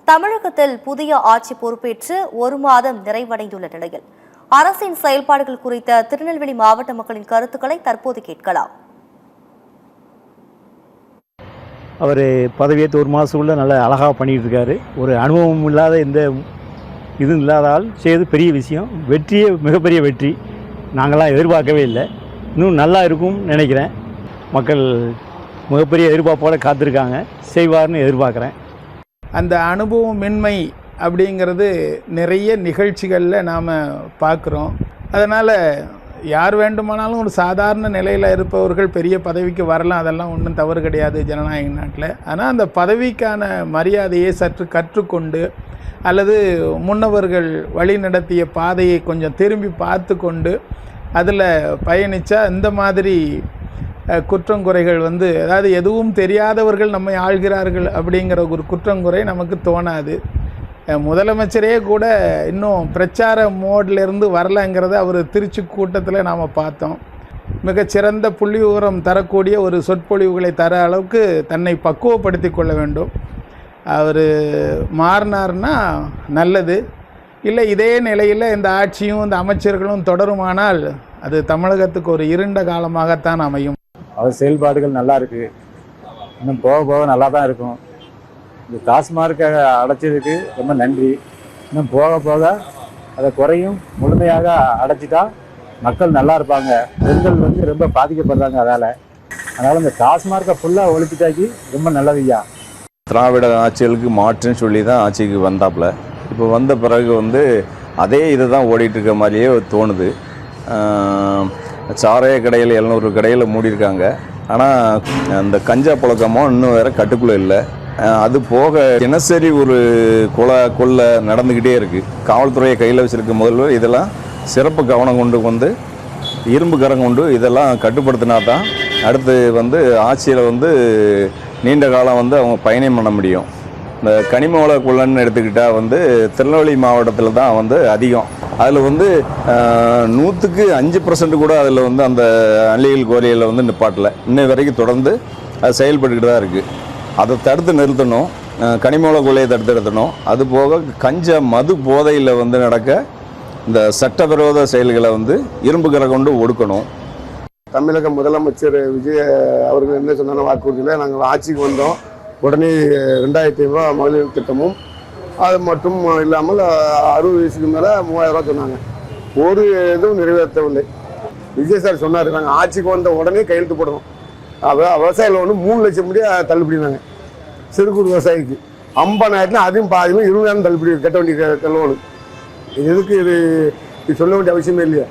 தமிழகத்தில் புதிய ஆட்சி பொறுப்பேற்று 1 மாதம் நிறைவடைந்துள்ள நிலையில் அரசின் செயல்பாடுகள் குறித்த திருநெல்வேலி மாவட்ட மக்களின் கருத்துக்களை தற்போது கேட்கலாம். அவர் பதவியேற்று 1 மாதத்துக்குள்ள நல்லா அழகாக பண்ணிட்டு இருக்காரு. ஒரு அனுபவம் இல்லாத எந்த இது இல்லாதால் செய்து பெரிய விஷயம், வெற்றியே மிகப்பெரிய வெற்றி. நாங்களாம் எதிர்பார்க்கவே இல்லை. இன்னும் நல்லா இருக்கும் நினைக்கிறேன். மக்கள் மிகப்பெரிய எதிர்பார்ப்போடு காத்திருக்காங்க, செய்வார்னு எதிர்பார்க்குறேன். அந்த அனுபவமின்மை அப்படிங்கிறது நிறைய நிகழ்ச்சிகளில் நாம் பார்க்குறோம். அதனால் யார் வேண்டுமானாலும் ஒரு சாதாரண நிலையில் இருப்பவர்கள் பெரிய பதவிக்கு வரலாம், அதெல்லாம் ஒன்றும் தவறு கிடையாது ஜனநாயக நாட்டில். ஆனால் அந்த பதவிக்கான மரியாதையை சற்று கற்றுக்கொண்டு அல்லது முன்னவர்கள் வழி நடத்திய பாதையை கொஞ்சம் திரும்பி பார்த்து கொண்டு அதில் பயணித்தா இந்த மாதிரி குற்றங்குறைகள் அதாவது எதுவும் தெரியாதவர்கள் நம்மை ஆள்கிறார்கள் அப்படிங்கிற ஒரு குற்றங்குறை நமக்கு தோணாது. முதலமைச்சரே கூட இன்னும் பிரச்சார மோட்லேருந்து வரலைங்கிறத அவர் திருச்சி கூட்டத்தில் நாம் பார்த்தோம். மிகச்சிறந்த புள்ளி விவரம் தரக்கூடிய ஒரு சொற்பொழிவுகளை தர அளவுக்கு தன்னை பக்குவப்படுத்தி கொள்ள வேண்டும். அவர் மாறினார்னா நல்லது, இல்லை இதே நிலையில் இந்த ஆட்சியும் இந்த அமைச்சர்களும் தொடருமானால் அது தமிழகத்துக்கு ஒரு இருண்ட காலமாகத்தான் அமையும். அவர் செயல்பாடுகள் நல்லா இருக்குது, இன்னும் போக போக நல்லா தான் இருக்கும். இந்த டாஸ்மார்க்கை அடைச்சதுக்கு ரொம்ப நன்றி. இன்னும் போக போக அதை குறையும், முழுமையாக அடைச்சிட்டா மக்கள் நல்லா இருப்பாங்க. பெண்கள் ரொம்ப பாதிக்கப்படுறாங்க அதனால் இந்த டாஸ்மார்க்கை ஃபுல்லாக ஒழிச்சிட்டாக்கி ரொம்ப நல்லது ஐயா. திராவிட ஆட்சிகளுக்கு மாற்றுன்னு சொல்லி தான் ஆட்சிக்கு வந்தாப்புல. இப்போ வந்த பிறகு அதே இதை தான் ஓடிட்டுருக்க மாதிரியே தோணுது. சாராய கடையில் 700 கடையில் மூடியிருக்காங்க. ஆனால் அந்த கஞ்சா புழக்கமோ இன்னும் வேறு கட்டுக்குள்ளே இல்லை. அது போக தினசரி ஒரு கொள்ளை நடந்துக்கிட்டே இருக்குது. காவல்துறையை கையில் வச்சுருக்க முதல்வர் இதெல்லாம் சிறப்பு கவனம் கொண்டு இரும்பு கரம் கொண்டு இதெல்லாம் கட்டுப்படுத்தினா தான் அடுத்து ஆட்சியில் நீண்ட காலம் அவங்க பயணம் பண்ண முடியும். இந்த கனிம வள கொள்ளைன்னு எடுத்துக்கிட்டால் திருநெல்வேலி மாவட்டத்தில் தான் அதிகம். அதில் 100க்கு 5% கூட அதில் அந்த அள்ளிகள் கோரியில் நிப்பாட்டலை. இன்னை வரைக்கும் தொடர்ந்து அது செயல்பட்டுக்கிட்டு தான் இருக்குது. அதை தடுத்து நிறுத்தணும், கனிம வள கொள்ளையை தடுத்து நிறுத்தணும். அதுபோக மது போதையில் நடக்க இந்த சட்டவிரோத செயல்களை இரும்பு கரை கொண்டு ஒடுக்கணும். தமிழக முதலமைச்சர் விஜய் அவர்கள் என்ன சொன்ன வாக்குறுதியில் நாங்கள் ஆட்சிக்கு வந்தோம் உடனே 2500 ரூபா மகளிர் திட்டமும், அது மட்டும் இல்லாமல் 60 வயசுக்கு மேலே 3000 ரூபா சொன்னாங்க. ஒரு இதுவும் நிறைவேற்றவில்லை. விஜய் சார் சொன்னார், நாங்கள் ஆட்சிக்கு வந்த உடனே கையெழுத்து போடணும். விவசாயிகள் 3 லட்சம் முடிய தள்ளுபடினாங்க. சிறு குறு விவசாயிக்கு 50,000 அதையும் பாதிலும் 20,000 தள்ளுபடி கட்ட வேண்டிய லோனு. எதுக்கு இது சொல்ல வேண்டிய அவசியமே இல்லையா?